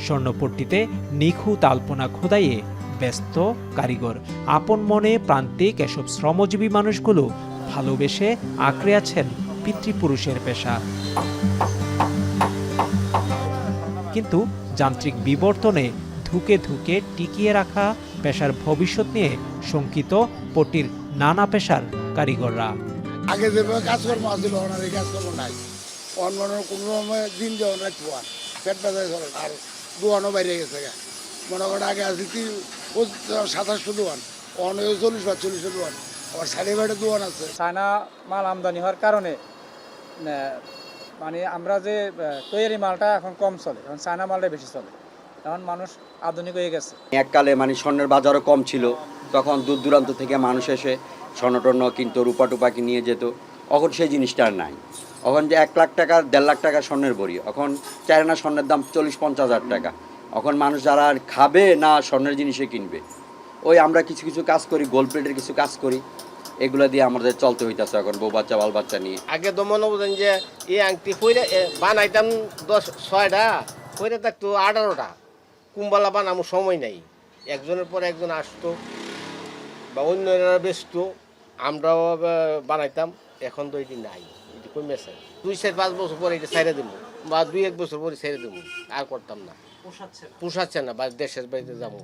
স্বর্ণপট্টিতে নিখুঁত আলপনা খোদাইয়ে ব্যস্ত কারিগর। আপন মনে প্রান্তিক এসব শ্রমজীবী মানুষগুলো ভালোবেসে আঁকড়ে আছেন পিতৃপুরুষের পেশা। কিন্তু যান্ত্রিক বিবর্তনে ধুকে ধুকে টিকিয়ে রাখা পেশার ভবিষ্যৎ নিয়ে শঙ্কিত পট্টির নানা পেশার কারিগররা। আগে যেভাবে কাজকর্ম আসছিল ওনার এই কাজকর্ম নাই। অন্য কোনো সময় দিন যখন রাখতে পেট ব্যথায় চলে আর দোয়ানও বাইরে গেছে। মনে করেন আগে আছে 2700 দোয়ান, অনেক 40-45 দোয়ান, আবার সাইডে বাইরে দোয়ান আছে। চায়না মাল আমদানি হওয়ার কারণে মানে আমরা যে তৈরি মালটা এখন কম চলে, এখন চায়না মালটা বেশি চলে। এখন মানুষ আধুনিক হয়ে গেছে। এককালে মানে স্বর্ণের বাজারও কম ছিল, তখন দূর দূরান্ত থেকে মানুষ এসে স্বর্ণটর্ণ কিনতো, রূপা টুপাকে নিয়ে যেত। এখন সেই জিনিসটা আর নাই। এখন যে 1 লাখ টাকা 1.5 লাখ টাকা স্বর্ণের বড়ি, এখন চায়না স্বর্ণের দাম 40-50 হাজার টাকা। এখন মানুষ যারা আর খাবে না স্বর্ণের জিনিসে কিনবে। ওই আমরা কিছু কিছু কাজ করি, গোল্ড প্লেটের কিছু কাজ করি, এগুলো দিয়ে আমাদের চলতে হইতেছে এখন বউ বাচ্চা বাল বাচ্চা নিয়ে। আগে তো মনে বোঝেন যে এই আংটি পরে বানাইতাম 6টা, পরে থাকতো 18টা। কুম্বালা বানামো সময় নাই, একজনের পর একজন আসতো বা অন্যরা ব্যস্ত, আমরাও বানাইতাম। এখন তো এটি নাই, এটি কমেছে। 2-5 বছর পরে এটা ছেড়ে দেবো, বা 2-1 বছর পরে ছেড়ে দেবো, আর করতাম না। পোষাচ্ছে না, বা দেশের বাড়িতে যাবো।